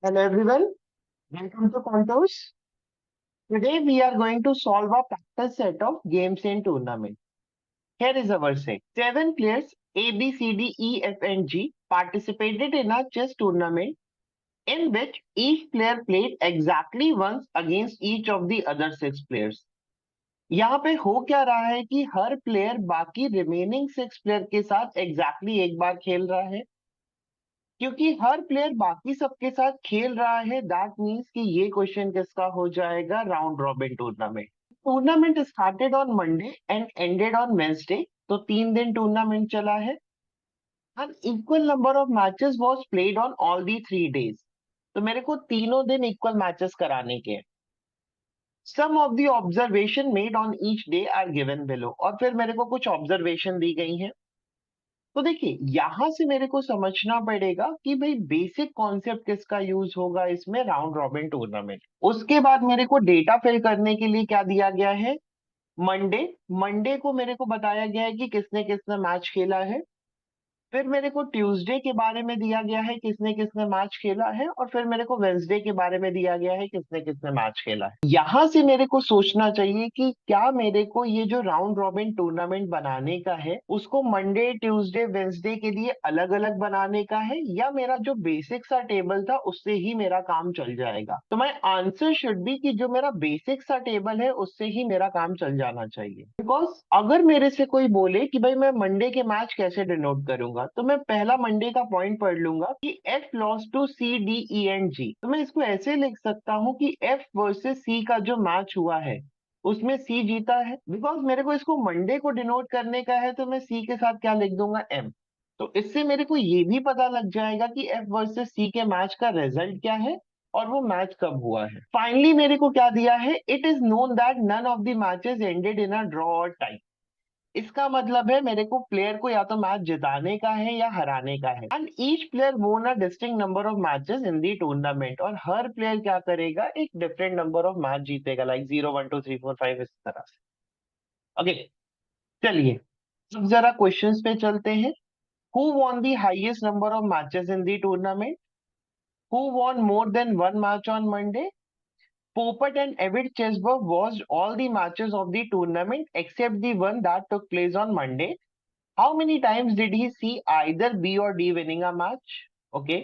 Hello everyone, welcome to Contours. Today we are going to solve a practice set of games and tournament. Here is our set. 7 players A, B, C, D, E, F and G participated in a chess tournament in which each player played exactly once against each of the other 6 players. यहाँ पे हो क्या रहा है कि हर player बाकी remaining 6 player के साथ एग्जैक्टली एक बार खेल रहा है। क्योंकि हर प्लेयर बाकी सबके साथ खेल रहा है, दैट मीन्स कि ये क्वेश्चन किसका हो जाएगा, round robin tournament. Tournament started on Monday and ended on Wednesday, तो 3 दिन टूर्नामेंट चला है। An equal number of matches was played on all the 3 days, तो मेरे को तीनों दिन इक्वल मैचेस कराने के। Some of the observation made on each day are given below, और फिर मेरे को कुछ ऑब्जर्वेशन दी गई हैं। तो देखिए यहां से मेरे को समझना पड़ेगा कि भाई बेसिक कॉन्सेप्ट किसका यूज होगा इसमें, राउंड रॉबिन टूर्नामेंट। उसके बाद मेरे को डेटा फिल करने के लिए क्या दिया गया है, मंडे। मंडे को मेरे को बताया गया है कि किसने किसने मैच खेला है। फिर मेरे को ट्यूसडे के बारे में दिया गया है किसने किसने मैच खेला है, और फिर मेरे को वेंसडे के बारे में दिया गया है किसने किसने मैच खेला है। यहाँ से मेरे को सोचना चाहिए कि क्या मेरे को ये जो राउंड रॉबिन टूर्नामेंट बनाने का है उसको मंडे ट्यूसडे वेंसडे के लिए अलग अलग बनाने का है, या मेरा जो बेसिक सा टेबल था उससे ही मेरा काम चल जाएगा। तो माय आंसर शुड बी कि जो मेरा बेसिक सा टेबल है उससे ही मेरा काम चल जाना चाहिए। बिकॉज अगर मेरे से कोई बोले कि भाई मैं मंडे के मैच कैसे डिनोट करूंगा, तो मैं पहला मंडे का पॉइंट पढ़ लूंगा कि F loss to C D E and G. तो मैं इसको ऐसे लिख सकता हूँ कि एफ वर्सेस सी का जो मैच हुआ है उसमें सी जीता है। बिकॉज मेरे को इसको मंडे को डिनोट करने का है तो मैं सी के साथ क्या लिख दूंगा, एम। तो इससे मेरे को ये भी पता लग जाएगा कि एफ वर्सेस सी के मैच का रिजल्ट क्या है और वो मैच कब हुआ है। फाइनली मेरे को क्या दिया है, it is known that none of the matches ended in a draw और टाई। इसका मतलब है मेरे को प्लेयर को या तो मैच जिताने का है या हराने का है। एंड ईच प्लेयर वोन a distinct number of matches in the tournament, और हर प्लेयर क्या करेगा, एक डिफरेंट नंबर ऑफ मैच जीतेगा, लाइक 0 1 2 3 4 5 इस तरह से। ओके, चलिए अब जरा क्वेश्चंस पे चलते हैं। Who won the highest number of matches in the tournament, who won more than one match on Monday. Popat and Avid Chesberg watched all the matches of the tournament except the one that took place on Monday. How many times did he see either B or D winning a match? Okay.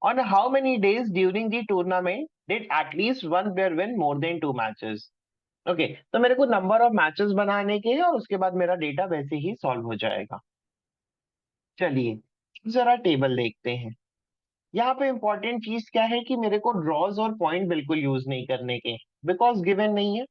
On how many days during the tournament did at least one player win more than 2 matches? Okay. तो मेरे को number of matches बनाने के हैं और उसके बाद मेरा डेटा वैसे ही सॉल्व हो जाएगा। चलिए जरा टेबल देखते हैं। यहाँ पे इंपॉर्टेंट चीज क्या है कि मेरे को ड्रॉज और पॉइंट बिल्कुल यूज नहीं करने के, बिकॉज गिवन नहीं है।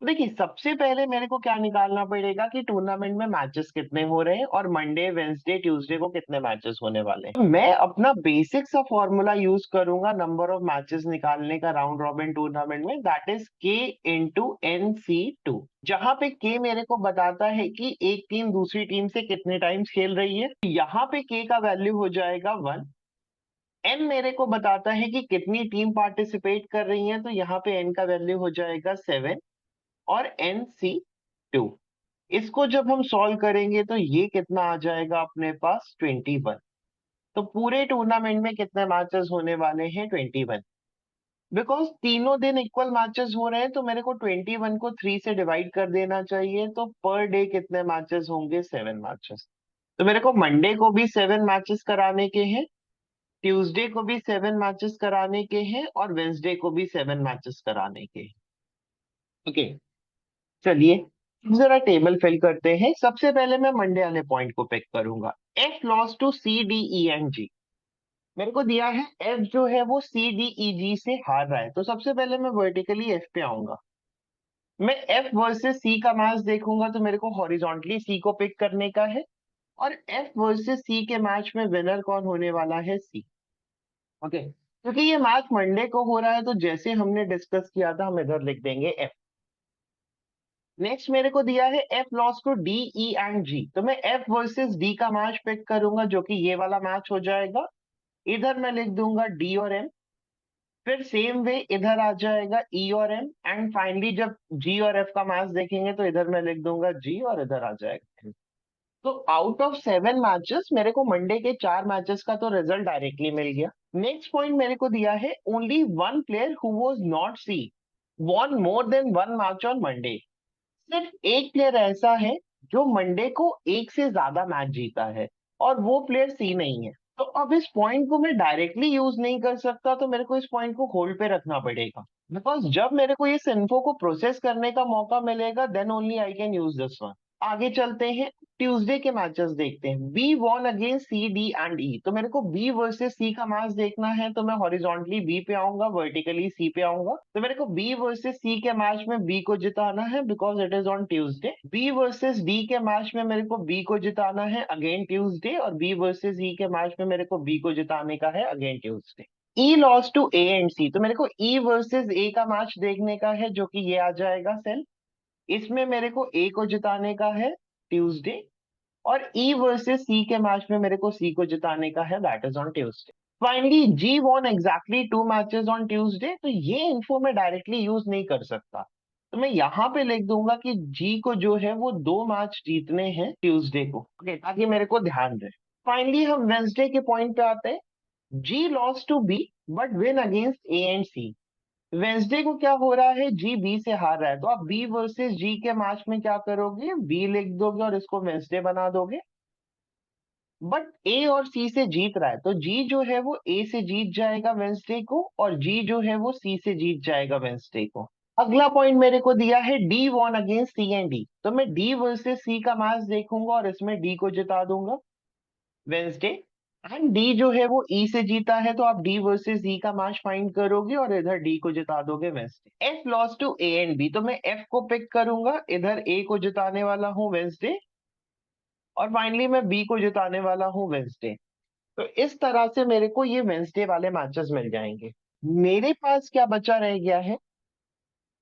देखिए सबसे पहले मेरे को क्या निकालना पड़ेगा कि टूर्नामेंट में मैचेस कितने हो रहे हैं और मंडे वेंसडे ट्यूसडे को कितने मैचेस होने वाले हैं। मैं अपना बेसिक सा फॉर्मूला यूज करूंगा नंबर ऑफ मैचेस निकालने का राउंड रॉबिन टूर्नामेंट में, दैट इज के इंटू एन सी टू। जहां पे के मेरे को बताता है कि एक टीम दूसरी टीम से कितने टाइम्स खेल रही है, यहाँ पे के का वैल्यू हो जाएगा 1। एन मेरे को बताता है कि कितनी टीम पार्टिसिपेट कर रही है, तो यहाँ पे एन का वैल्यू हो जाएगा 7 और एन सी टू। इसको जब हम सॉल्व करेंगे तो ये कितना आ जाएगा अपने पास, 21। तो पूरे टूर्नामेंट में कितने मैचेस होने वाले हैं, 21। बिकॉज तीनों दिन इक्वल मैचेस हो रहे हैं तो मेरे को 21 को 3 से डिवाइड कर देना चाहिए, तो पर डे कितने मैचेस होंगे, 7 मैचेस। तो मेरे को मंडे को भी 7 मैचेस कराने के हैं, ट्यूसडे को भी 7 मैचेस कराने के हैं, और वेंसडे को भी 7 मैचेस कराने के हैं। ओके, चलिए जरा टेबल फिल करते हैं। सबसे पहले मैं मंडे वाले पॉइंट को पिक करूंगा, F loss to C D E and G. मेरे को दिया है एफ जो है वो सी डी ई जी से हार रहा है, तो सबसे पहले मैं वर्टिकली एफ पे आऊंगा। मैं एफ वर्सेस सी का मैच देखूंगा तो मेरे को हॉरिजॉन्टली सी को पिक करने का है, और एफ वर्सेस सी के मैच में विनर कौन होने वाला है, सी। ओके, क्योंकि ये मैच मंडे को हो रहा है तो जैसे हमने डिस्कस किया था हम इधर लिख देंगे एफ। नेक्स्ट मेरे को दिया है F loss to D E and G, तो मैं एफ वर्सेस डी का मैच पिक करूंगा जो कि ये वाला मैच हो जाएगा। इधर मैं लिख दूंगा डी और एम। फिर सेम वे इधर आ जाएगा ई और एम, एंड फाइनली जब जी और एफ का मैच देखेंगे तो इधर मैं लिख दूंगा जी और इधर आ जाएगा। तो आउट ऑफ 7 मैचेस मेरे को मंडे के 4 मैचेस का तो रिजल्ट डायरेक्टली मिल गया। नेक्स्ट पॉइंट मेरे को दिया है only one player who was not C won more than one match on Monday. सिर्फ एक प्लेयर ऐसा है जो मंडे को एक से ज्यादा मैच जीता है और वो प्लेयर सी नहीं है। तो अब इस पॉइंट को मैं डायरेक्टली यूज नहीं कर सकता, तो मेरे को इस पॉइंट को होल्ड पे रखना पड़ेगा। बिकॉज जब मेरे को इस इन्फो को प्रोसेस करने का मौका मिलेगा then only I can use this one. आगे चलते हैं, ट्यूसडे के मैचेस देखते हैं। B won against C D and E. तो मेरे को बी वर्सेस सी का मैच देखना है, तो मैं हॉरिजॉन्टली बी पे आऊंगा, वर्टिकली सी पे आऊंगा। तो मेरे को बी वर्सेस सी के मैच में बी को जिताना है because it is on Tuesday. B versus D के मैच में मेरे को बी को जिताना है अगेन ट्यूसडे, और बी वर्सेस ई के मैच में मेरे को बी को जिताने का है again Tuesday. E loss to A and C. तो मेरे को ई वर्सेस ए का मैच देखने का है, जो कि ये आ जाएगा सेल। इसमें मेरे को ए को जिताने का है ट्यूसडे, और ई वर्सेस सी के मैच में मेरे को सी को जिताने का है, that is on Tuesday. Finally G won exactly two matches on Tuesday. तो ये इन्फो मैं डायरेक्टली यूज नहीं कर सकता, तो मैं यहाँ पे लिख दूंगा कि जी को जो है वो दो मैच जीतने हैं ट्यूसडे को, ओके, ताकि मेरे को ध्यान रहे। फाइनली हम वेंसडे के पॉइंट पे आते हैं। G loss to B but win against A and C. Wednesday को क्या हो रहा है, जी बी से हार रहा है, तो आप बी वर्सेस जी के मैच में क्या करोगे, बी लिख दोगे और इसको वेंसडे बना दोगे। बट ए और सी से जीत रहा है, तो जी जो है वो ए से जीत जाएगा वेंसडे को, और जी जो है वो सी से जीत जाएगा वेंसडे को। अगला पॉइंट मेरे को दिया है D won against C and D. तो मैं डी वर्सेस सी का मैच देखूंगा और इसमें डी को जिता दूंगा वेंसडे। एंड डी जो है वो ई से जीता है, तो आप डी वर्सेस ई का मैच फाइंड करोगे और इधर डी को जिता दोगे Wednesday. F loss to A and B. तो मैं एफ को पिक करूंगा, इधर ए को जिताने वाला हूँ वेंसडे, और फाइनली मैं बी को जिताने वाला हूँ वेंसडे। तो इस तरह से मेरे को ये वेंसडे वाले मैचेस मिल जाएंगे। मेरे पास क्या बचा रह गया है,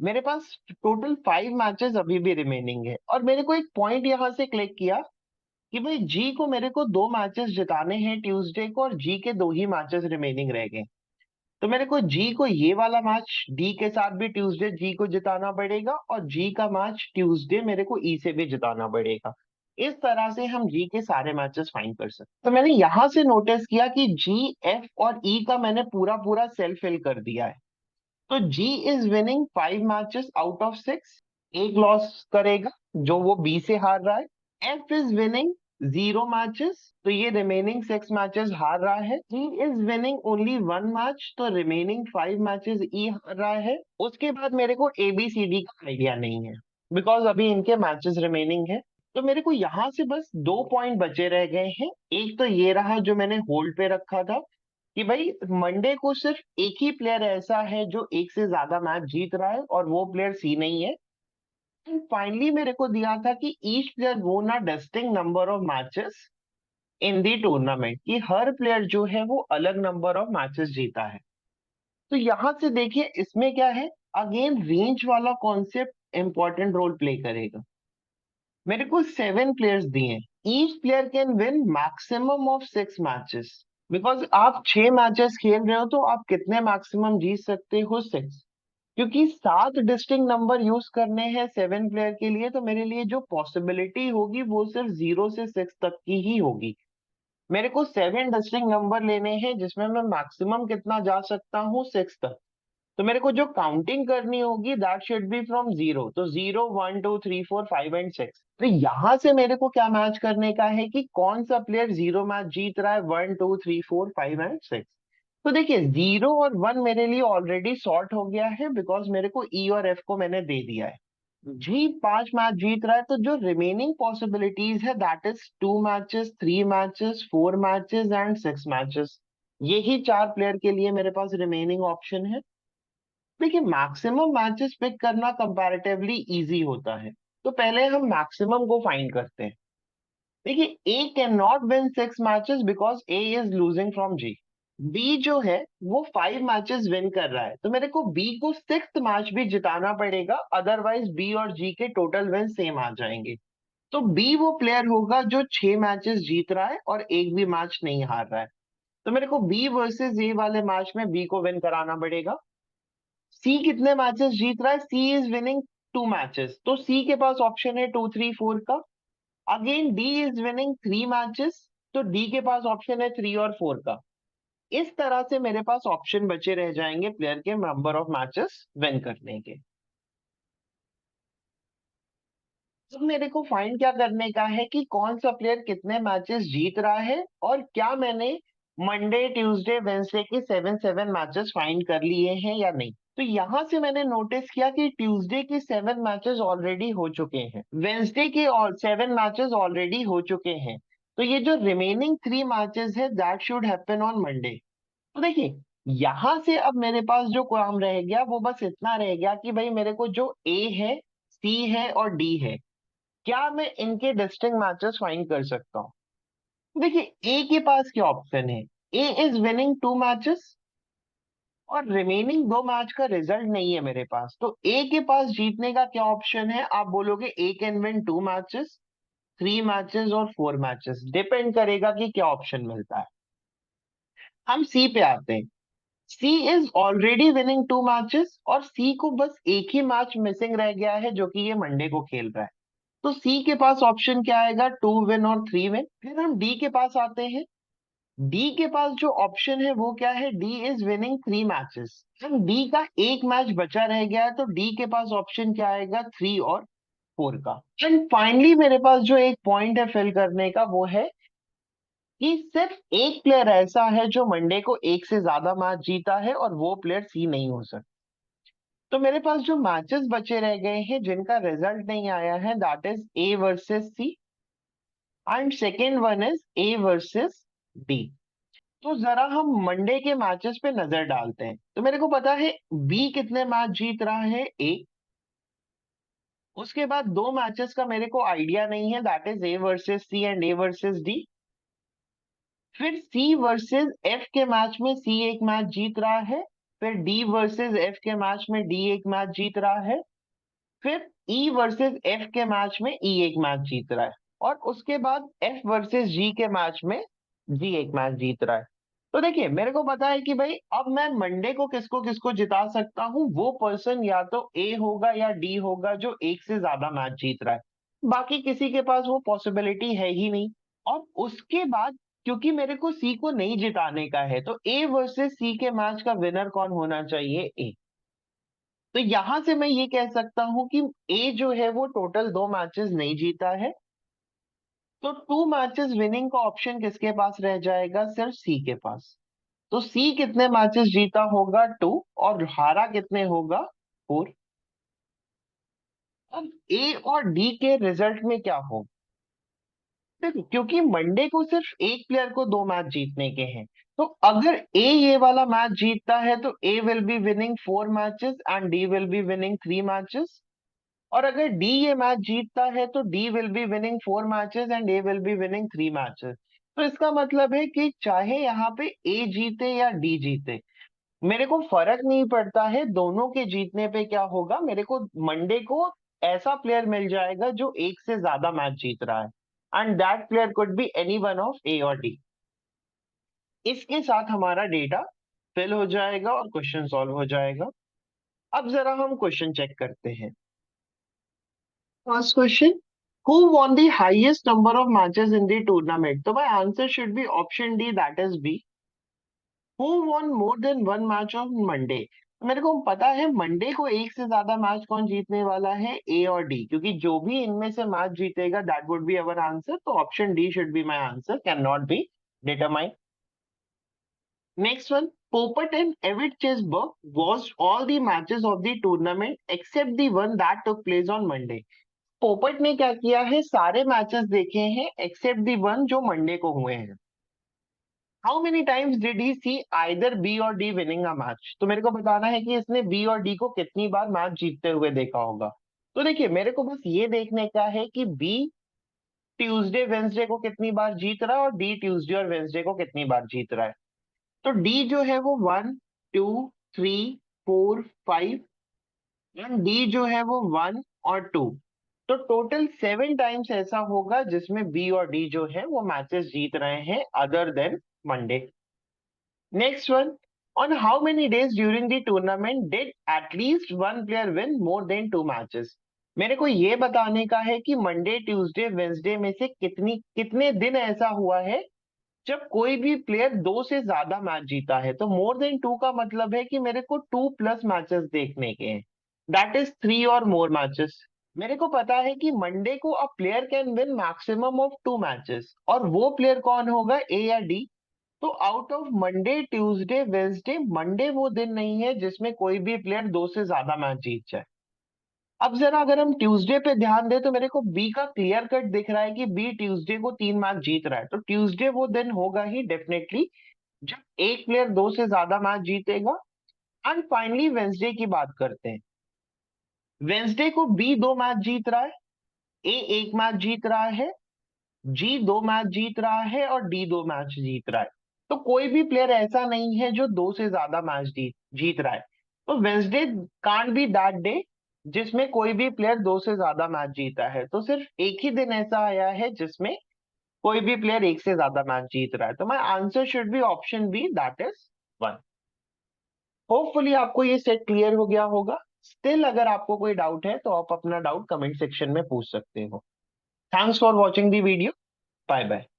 मेरे पास टोटल 5 मैचेस अभी भी रिमेनिंग है, और मेरे को एक पॉइंट यहाँ से क्लिक किया कि भाई जी को मेरे को दो मैचेस जिताने हैं ट्यूसडे को, और जी के दो ही मैचेस रिमेनिंग रह गए। तो मेरे को जी को ये वाला मैच डी के साथ भी ट्यूसडे जी को जिताना पड़ेगा, और जी का मैच ट्यूसडे मेरे को ई से भी जिताना पड़ेगा। इस तरह से हम जी के सारे मैचेस फाइंड कर सकते। तो मैंने यहां से नोटिस किया कि जी, एफ और ई का मैंने पूरा पूरा सेल फिल कर दिया है। तो G is winning 5 matches out of 6, एक लॉस करेगा जो वो बी से हार रहा है। एफ इज विनिंग 0 मैचेस, तो ये रिमेनिंग 6 मैचेस हार रहा है। E is winning only 1 match, तो रिमेनिंग 5 मैचेस ई हार रहा है। उसके बाद मेरे को एबीसीडी का आइडिया नहीं है बिकॉज अभी इनके मैचेस रिमेनिंग है। तो मेरे को यहाँ से बस 2 पॉइंट बचे रह गए हैं। एक तो ये रहा जो मैंने होल्ड पे रखा था कि भाई मंडे को सिर्फ एक ही प्लेयर ऐसा है जो एक से ज्यादा मैच जीत रहा है, और वो प्लेयर सी नहीं है। एंड फाइनली मेरे को दिया था कि ईच प्लेयर वोन a distinct number of matches in the tournament, कि हर प्लेयर जो है वो अलग नंबर ऑफ मैचेस जीता है। तो यहां से देखिए इसमें क्या है, अगेन रेंज वाला कॉन्सेप्ट इंपॉर्टेंट रोल प्ले करेगा। मेरे को 7 प्लेयर्स दिए, each player can win maximum of 6 matches. Because आप 6 मैचेस खेल रहे हो, तो आप कितने मैक्सिमम जीत सकते हो, 6। क्योंकि 7 डिस्टिंक्ट नंबर यूज करने हैं 7 प्लेयर के लिए, तो मेरे लिए जो पॉसिबिलिटी होगी वो सिर्फ 0 से 6 तक की ही होगी। मेरे को 7 डिस्टिंक्ट नंबर लेने हैं जिसमें मैं मैक्सिमम कितना जा सकता हूँ, 6 तक। तो मेरे को जो काउंटिंग करनी होगी दैट शुड बी फ्रॉम 0, तो 0 1 2 3 4 5 एंड 6। तो यहां से मेरे को क्या मैच करने का है कि कौन सा प्लेयर 0 मैच जीत रहा है, 1 2 3 4 5 एंड 6। तो देखिए 0 और 1 मेरे लिए ऑलरेडी सॉर्ट हो गया है बिकॉज मेरे को ई और एफ को मैंने दे दिया है। जी 5 मैच जीत रहा है, तो जो रिमेनिंग पॉसिबिलिटीज है that is 2 matches, 3 matches, 4 matches and 6 matches. यही 4 प्लेयर के लिए मेरे पास रिमेनिंग ऑप्शन है। देखिए मैक्सिमम मैचेस पिक करना कंपैरेटिवली इजी होता है, तो पहले हम मैक्सिमम को फाइंड करते हैं। देखिए A can not win 6 matches because A is losing from G. B जो है वो 5 मैचेस विन कर रहा है, तो मेरे को बी को 6th मैच भी जिताना पड़ेगा, अदरवाइज बी और जी के टोटल विन सेम आ जाएंगे। तो बी वो प्लेयर होगा जो 6 मैचेस जीत रहा है और एक भी मैच नहीं हार रहा है। तो मेरे को बी वर्सेस ए वाले मैच में बी को विन कराना पड़ेगा। सी कितने मैचेस जीत रहा है, सी इज विनिंग 2 मैचेस, तो सी के पास ऑप्शन है 2 3 4 का। Again D is winning 3 matches, तो डी के पास ऑप्शन है 3 और 4 का। इस तरह से मेरे पास ऑप्शन बचे रह जाएंगे प्लेयर के नंबर ऑफ मैचेस विन करने के। अब मेरे को फाइंड क्या करने का है कि कौन सा प्लेयर कितने मैचेस जीत रहा है, और क्या मैंने मंडे ट्यूसडे वेंसडे के 7 मैचेस फाइंड कर लिए हैं या नहीं। तो यहां से मैंने नोटिस किया कि ट्यूसडे के 7 मैचेस ऑलरेडी हो चुके हैं, वेंसडे के 7 मैचेस ऑलरेडी हो चुके हैं। तो ये जो रिमेनिंग 3 मैचेस है that should happen on Monday. तो देखिए, यहां से अब मेरे पास जो काम रह गया वो बस इतना रह गया कि भाई मेरे को जो ए है, सी है और डी है, क्या मैं इनके डिस्टिंक्ट मैचेस फाइंड कर सकता हूँ। देखिए, ए के पास क्या ऑप्शन है, ए इज विनिंग 2 मैचेस और रिमेनिंग 2 मैच का रिजल्ट नहीं है मेरे पास। तो ए के पास जीतने का क्या ऑप्शन है, आप बोलोगे ए कैन विन 2 मैचेस, 3 मैचेस और 4 मैचेस, डिपेंड करेगा कि क्या ऑप्शन मिलता है। हम सी पे आते हैं। सी इज ऑलरेडी विनिंग 2 मैचेस और सी को बस एक ही मैच मिसिंग रह गया है जो कि ये मंडे को खेल रहा है। तो सी के पास ऑप्शन क्या आएगा, 2 विन और 3 विन। फिर हम डी के पास आते हैं। डी के पास जो ऑप्शन है वो क्या है, डी इज विनिंग 3 मैचेस। हम डी का एक मैच बचा रह गया है, तो डी के पास ऑप्शन क्या आएगा, 3 और 4 का। एंड फाइनली मेरे पास जो एक पॉइंट है फिल करने का, वो है कि सिर्फ एक प्लेयर ऐसा है जो मंडे को एक से ज्यादा मैच जीता है और वो प्लेयर सी नहीं हो सकता। तो मेरे पास जो मैचेस बचे रह गए हैं जिनका रिजल्ट नहीं आया है, that is A versus C and second one is A versus D. तो जरा हम मंडे के मैचेस पे नजर डालते हैं। तो मेरे को पता है बी कितने मैच जीत रहा है, ए। उसके बाद 2 मैचेस का मेरे को आइडिया नहीं है, that is A versus C and A versus D. फिर सी वर्सेस एफ के मैच में सी एक मैच जीत रहा है। फिर डी वर्सेस एफ के मैच में डी एक मैच जीत रहा है। फिर ई वर्सेस एफ के मैच में ई एक मैच जीत रहा है। और उसके बाद एफ वर्सेस जी के मैच में जी एक मैच जीत रहा है। तो देखिए, मेरे को पता है कि भाई अब मैं मंडे को किसको किसको जिता सकता हूँ, वो पर्सन या तो ए होगा या डी होगा जो एक से ज्यादा मैच जीत रहा है। बाकी किसी के पास वो पॉसिबिलिटी है ही नहीं। और उसके बाद, क्योंकि मेरे को सी को नहीं जिताने का है, तो ए वर्सेस सी के मैच का विनर कौन होना चाहिए, ए। तो यहां से मैं ये कह सकता हूं कि ए जो है वो टोटल 2 मैचेस नहीं जीता है। तो 2 मैचेस विनिंग का ऑप्शन किसके पास रह जाएगा, सिर्फ सी के पास। तो सी कितने मैचेस जीता होगा, 2, और हारा कितने होगा, 4। अब ए और डी के रिजल्ट में क्या होगा, देखो, क्योंकि मंडे को सिर्फ एक प्लेयर को 2 मैच जीतने के हैं। तो अगर ए ये वाला मैच जीतता है तो A will be winning 4 matches and D will be winning 3 matches. और अगर डी ये मैच जीतता है तो D will be winning 4 matches and A will be winning 3 matches. तो इसका मतलब है कि चाहे यहाँ पे ए जीते या डी जीते, मेरे को फर्क नहीं पड़ता है, दोनों के जीतने पे क्या होगा, मेरे को मंडे को ऐसा प्लेयर मिल जाएगा जो एक से ज्यादा मैच जीत रहा है and that player could be any one of A और डी। इसके साथ हमारा डेटा फिल हो जाएगा और क्वेश्चन सॉल्व हो जाएगा। अब जरा हम क्वेश्चन चेक करते हैं। First question, who won the highest number of matches in the tournament? So my answer should be option D, that is B. Who won more than one match on Monday? तो मेरे को पता है Monday को एक से ज्यादा match कौन जीतने वाला है, ए और डी, क्योंकि जो भी इनमें से मैच जीतेगा that would be our answer. तो option D should be my answer, can not be determine. Next one, Popat and Evid Chesburg watched all the matches of the tournament except the one that took place on Monday. पोपट ने क्या किया है, सारे matches देखे हैं except the one जो Monday को हुए हैं। How many times did he see either B और डी विनिंग अ मैच? तो मेरे को बताना है कि इसने बी और डी को कितनी बार मैच जीतते हुए देखा होगा। तो देखिए, मेरे को बस ये देखने का है कि बी ट्यूसडे वेंसडे को कितनी बार जीत रहा है और डी ट्यूसडे और वेंसडे को कितनी बार जीत रहा है। तो डी जो है वो 1, 2, 3, 4, 5 एंड डी जो है वो 1 और 2। तो टोटल 7 टाइम्स ऐसा होगा जिसमें बी और डी जो है वो मैचेस जीत रहे हैं other than Monday. Next one, on how many days during the tournament did at least one player win more than 2 matches? मेरे को ये बताने का है कि मंडे ट्यूसडे वेंसडे में से कितने दिन ऐसा हुआ है जब कोई भी प्लेयर 2 से ज्यादा मैच जीता है, तो मोर देन 2 का मतलब है कि मेरे को 2+ मैचेस देखने के हैं, दैट इज 3 और मोर मैचेस। मेरे को पता है कि मंडे को a player can win maximum of 2 matches, और वो प्लेयर कौन होगा, ए या डी। तो out of Monday, Tuesday, Wednesday, Monday वो दिन नहीं है जिसमें कोई भी प्लेयर 2 से ज्यादा मैच जीत जाए। अब जरा अगर हम ट्यूसडे पे ध्यान दें, तो मेरे को बी का क्लियर कट दिख रहा है कि बी ट्यूसडे को 3 मैच जीत रहा है, तो ट्यूसडे वो दिन होगा ही डेफिनेटली जब एक प्लेयर 2 से ज्यादा मैच जीतेगा। एंड फाइनली वेंसडे की बात करते हैं। वेंसडे को बी 2 मैच जीत रहा है, ए 1 मैच जीत रहा है, जी 2 मैच जीत रहा है, और डी 2 मैच जीत रहा है। तो कोई भी प्लेयर ऐसा नहीं है जो 2 से ज्यादा मैच जीत जीत रहा है। तो Wednesday can't be that day जिसमें कोई भी प्लेयर 2 से ज्यादा मैच जीता है। तो सिर्फ एक ही दिन ऐसा आया है जिसमें कोई भी प्लेयर 1 से ज्यादा मैच जीत रहा है। तो my answer should be option B, that is 1। Hopefully आपको ये सेट क्लियर हो गया होगा। स्टिल अगर आपको कोई डाउट है तो आप अपना डाउट कमेंट सेक्शन में पूछ सकते हो। Thanks for watching the video. Bye bye.